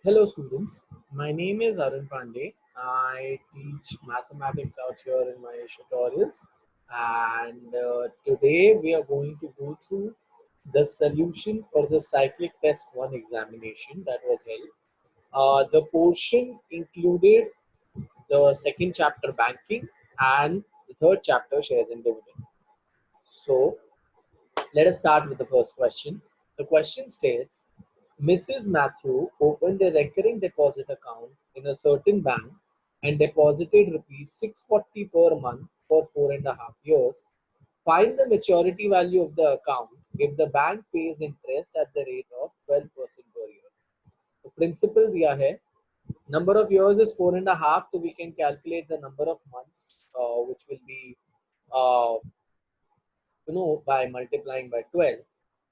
Hello students, my name is Arun Pandey. I teach mathematics out here in my tutorials, and today we are going to go through the solution for the cyclic test 1 examination that was held. The portion included the second chapter banking and the third chapter shares and dividend. So let us start with the first question. The question states, Mrs. Matthew opened a recurring deposit account in a certain bank and deposited rupees 640 per month for 4.5 years. Find the maturity value of the account if the bank pays interest at the rate of 12% per year. The principal दिया है. Number of years is 4.5, so we can calculate the number of months, which will be uh, by multiplying by 12,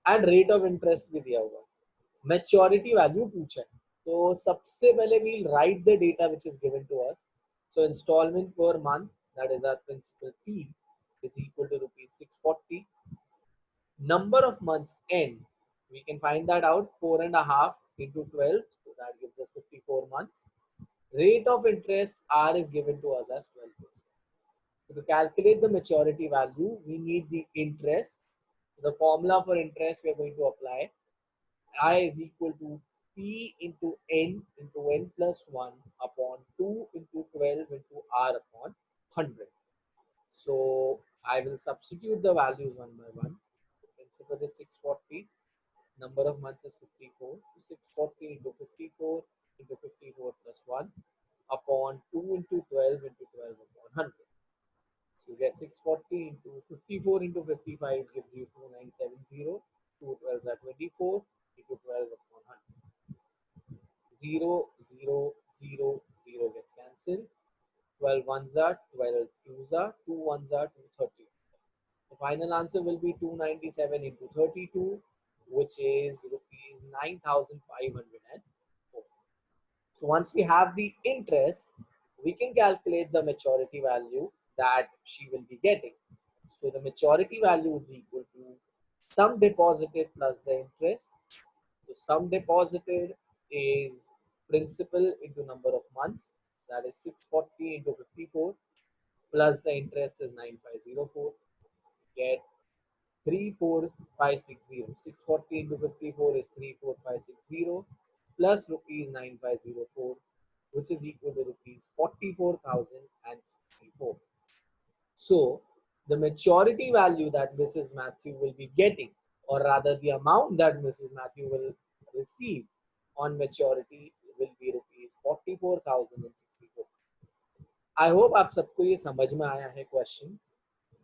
and rate of interest भी दिया हुआ है. Maturity value पूछा है, तो सबसे पहले we'll write the data which is given to us. So installment per month, that is our principal P, is equal to rupees 640. Number of months N, we can find that out. 4.5 into 12, so that gives us 54 months. Rate of interest R is given to us as 12%. So to calculate the maturity value, we need the interest. The formula for interest we are going to apply. I is equal to P into N plus 1 upon 2 into 12 into R upon 100. So I will substitute the values one by one. The principal is 640. Number of months is 54. So 640 into 54 into 54 plus 1 upon 2 into 12 into 12 upon 100. So you get 640 into 54 into 55 gives you 2970. 2 12s are 24 into 12 upon 100. 0, 0, 0, 0 gets cancelled. 12 ones are 12 twos are 2 ones are 230. The final answer will be 297 into 32, which is rupees 9,504. So once we have the interest, we can calculate the maturity value that she will be getting. So the maturity value is equal to sum deposited plus the interest. So sum deposited is principal into number of months, that is 640 into 54, plus the interest is 9504. Get 34560. 640 into 54 is 34560 plus rupees 9504, which is equal to rupees 44,064. So the maturity value that Mrs. Matthew will be getting, or rather the amount that Mrs. Matthew will receive on maturity, will be rupees 44,064. I hope आप सबको ये समझ में आया है question.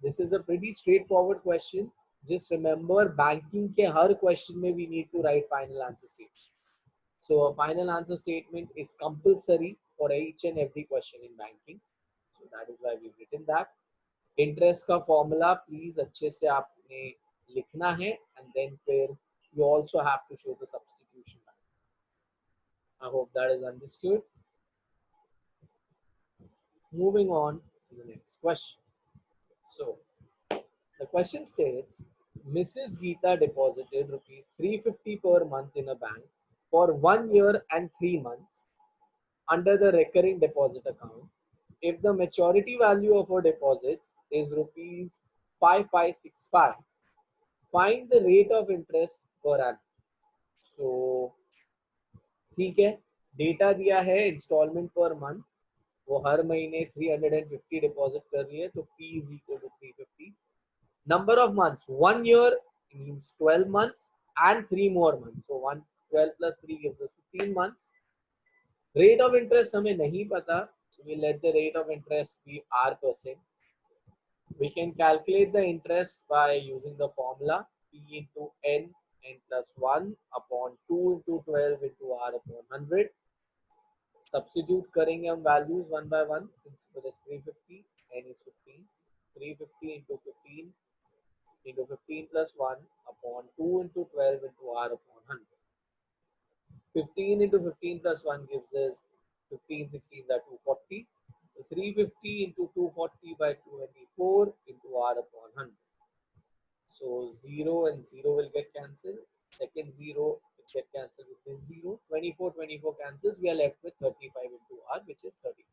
This is a pretty straightforward question. Just remember, banking के हर question में we need to write final answer statement. So a final answer statement is compulsory for each and every question in banking. So that is why we've written that. Interest का formula please अच्छे से आपने लिखना है, and then फिर you also have to show the substitution. I hope that is understood. Moving on to the next question. So the question states, Mrs. Geeta deposited rupees 350 per month in a bank for 1 year and 3 months under the recurring deposit account. If the maturity value of her deposits is rupees 5565, find the rate of interest per annum. So ठीक है, data दिया है instalment per month, वो हर महीने 350 deposit कर रही है, तो P is equal to 350. Number of months, 1 year means 12 months and 3 more months. So 12 plus 3 gives us 15 months. Rate of interest हमें नहीं पता, so we let the rate of interest be R%. We can calculate the interest by using the formula P into N plus 1 upon 2 into 12 into R upon 100. Substitute करेंगे हम values one by one. Principal is 350, N is 15. 350 into 15 into 15 plus 1 upon 2 into 12 into R upon 100. 15 into 15 plus 1 gives us 15, 16 are 240. So 350 into 240 by 24 into R upon 100. So 0 and 0 will get cancelled. Second 0 It get cancelled with this 0. 24 cancels. We are left with 35 into R, which is 35.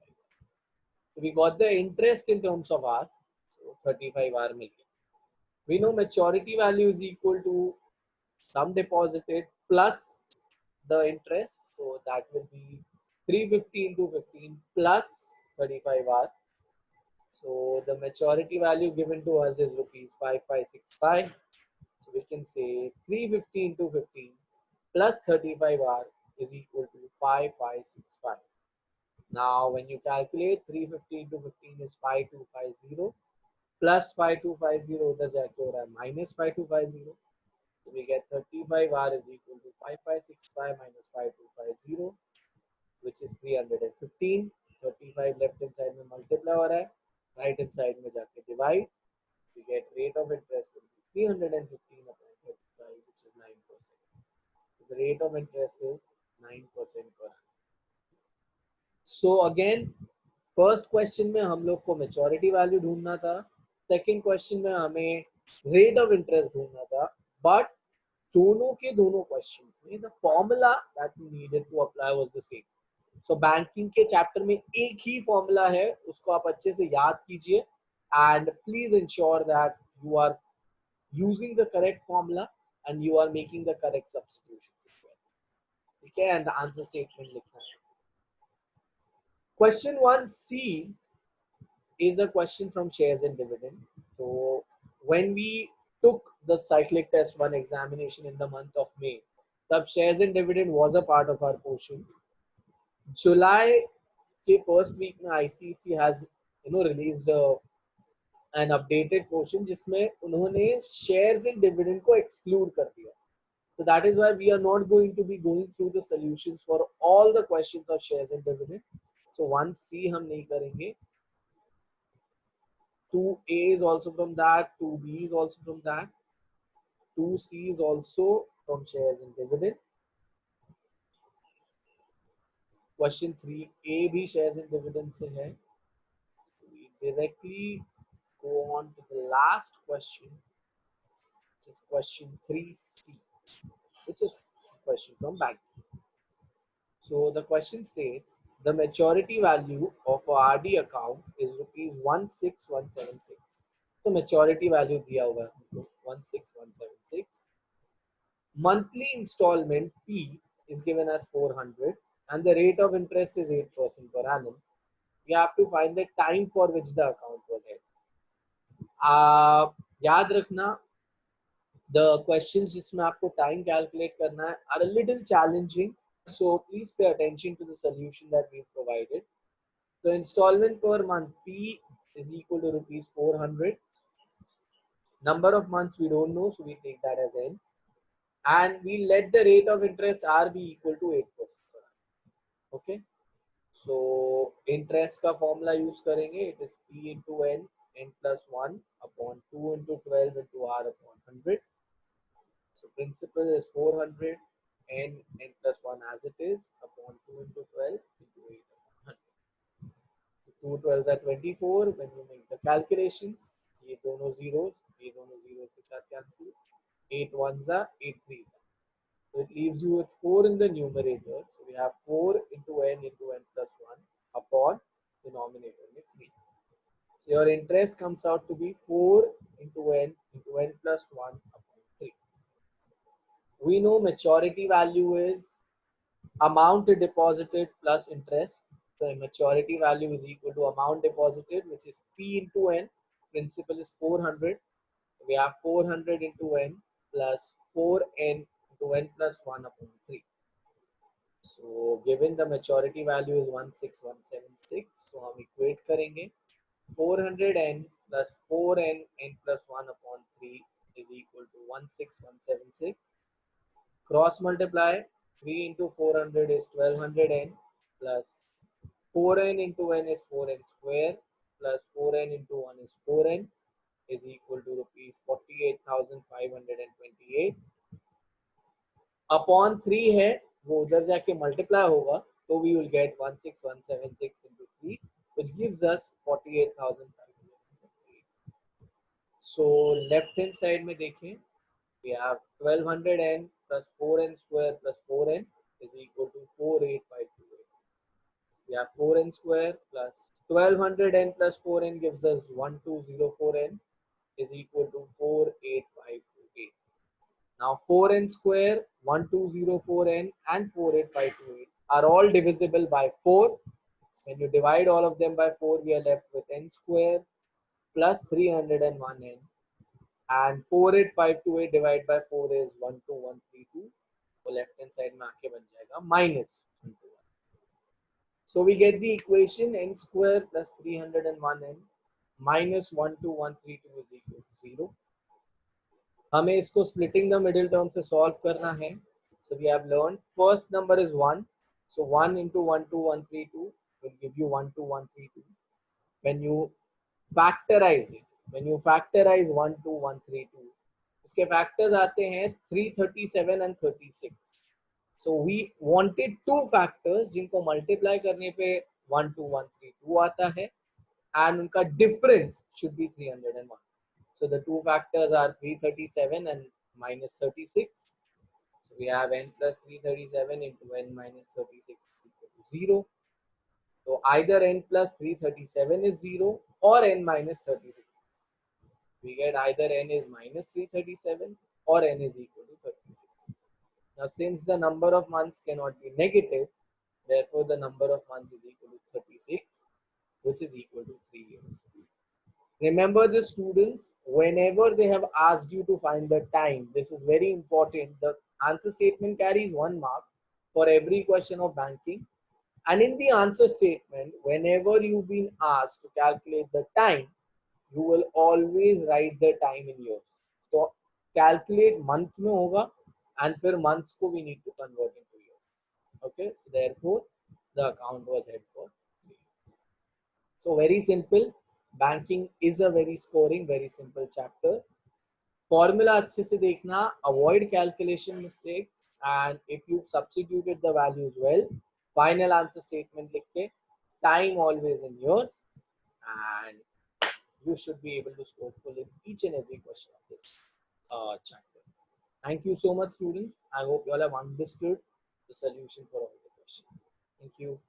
So we got the interest in terms of R. So 35 R million. We know maturity value is equal to sum deposited plus the interest. So that will be 350 into 15 plus 35 R. So the maturity value given to us is rupees 5565. So we can say 350 into 15 plus 35R is equal to 5565. Now when you calculate 350 into 15 is 5250 plus 5250 उधर जाके हो रहा है minus 5250. So we get 35R is equal to 5565 minus 5250, which is 315. 35 left hand side में multiply हो रहा है, right hand side में जाके divide. We get rate of interest will be 315 upon 35, which is 9%. So the rate of interest is 9% per annum. So again, first question में हम लोग को maturity value ढूंढना था, second question में हमें rate of interest ढूंढना था, but दोनों के दोनों questions में the formula that we needed to apply was the same. So banking के chapter में एक ही formula है, उसको आप अच्छे से याद कीजिए and please ensure that you are using the correct formula and you are making the correct substitutions as well. Okay, and the answer statement लिखना है. Question 1C is a question from shares and dividend. So when we took the cyclic test 1 examination in the month of May, the shares and dividend was a part of our portion. July के first week में ICC has released an updated portion जिसमें उन्होंने shares and dividend को exclude कर दिया. So that is why we are not going to be going through the solutions for all the questions of shares and dividend. So 1C हम नहीं करेंगे. 2A is also from that. 2B is also from that. 2C is also from shares and dividend. Question 3A भी shares and dividend से है. We directly go on to the last question, which is question 3C, which is question from banking. So the question states the maturity value of a RD account is rupees 16176. So maturity value दिया हुआ है 16176. Monthly installment P is given as 400 and the rate of interest is 8% per annum. You have to find the time for which the account was held. याद रखना the questions जिसमें आपको time calculate करना है are a little challenging, so please pay attention to the solution that we provided. So installment per month P is equal to rupees 400. Number of months we don't know, so we take that as N. And we let the rate of interest R be equal to 8%. Okay. So interest का formula use करेंगे. It is P into N, N plus 1 upon 2 into 12 into R upon 100. So principal is 400, N plus 1 as it is upon 2 into 12 into 8 upon 100. So 2 12s are 24. When you make the calculations, ये दोनों zeros के साथ cancel. 8 ones are 8 threes. So it leaves you with 4 in the numerator. So we have 4 into N plus 1 upon denominator with 3. So your interest comes out to be 4 into N plus 1 upon 3. We know maturity value is amount deposited plus interest. So maturity value is equal to amount deposited, which is P into N. Principal is 400. We have 400 into N plus 4N into N plus 1 upon 3. So given the maturity value is 16176, so हम equate करेंगे 400N plus 4N N plus 1 upon 3 is equal to 16176. Cross multiply 3 into 400 is 1200N plus 4N into N is 4N square plus 4N into 1 is 4N is equal to rupees 48,528 upon 3 है वो उधर जाके multiply होगा तो we will get 16176 into 3 which gives us 48,528. So left hand side में देखें we have 1200N plus 4n square plus 4n is equal to 48528. We have 4n square plus 1200n plus 4n gives us 1204n is equal to 48528. Now 4n square, 1204n and 48528 are all divisible by 4. When you divide all of them by 4, we are left with n square plus 301n, and 48528 divided by 4 is 12132. तो left hand side में आके बन जाएगा minus 121. So we get the equation n square plus 301n minus 12132 is equal to 0. हमें इसको splitting the middle term से solve करना है. So we have learned first number is 1. So 1 into 12132 will give you 12132. When you factorize it, when you factorize 12132, उसके factors आते हैं 337 and 36. So we wanted two factors जिनको multiply करने पे 12132 आता है, and उनका difference should be 301. So the two factors are 337 and minus 36. So we have n plus 337 into n minus 36 is equal to 0. So either n plus 337 is 0 or n minus 36. We get either n is minus 337 or n is equal to 36. Now since the number of months cannot be negative, therefore the number of months is equal to 36, which is equal to 3 years. Remember the students, whenever they have asked you to find the time, this is very important. The answer statement carries 1 mark for every question of banking. And in the answer statement, whenever you've been asked to calculate the time, you will always write the time in years. So calculate month में होगा, and फिर months को we need to convert into years. Okay, so therefore the account was held for 3. So very simple. Banking is a very scoring, very simple chapter. Formula अच्छे से देखना, avoid calculation mistakes, and if you substituted the values well, final answer statement लिख के, time always in years, and you should be able to score full in each and every question of this chapter. Thank you so much, students. I hope you all have understood the solution for all the questions. Thank you.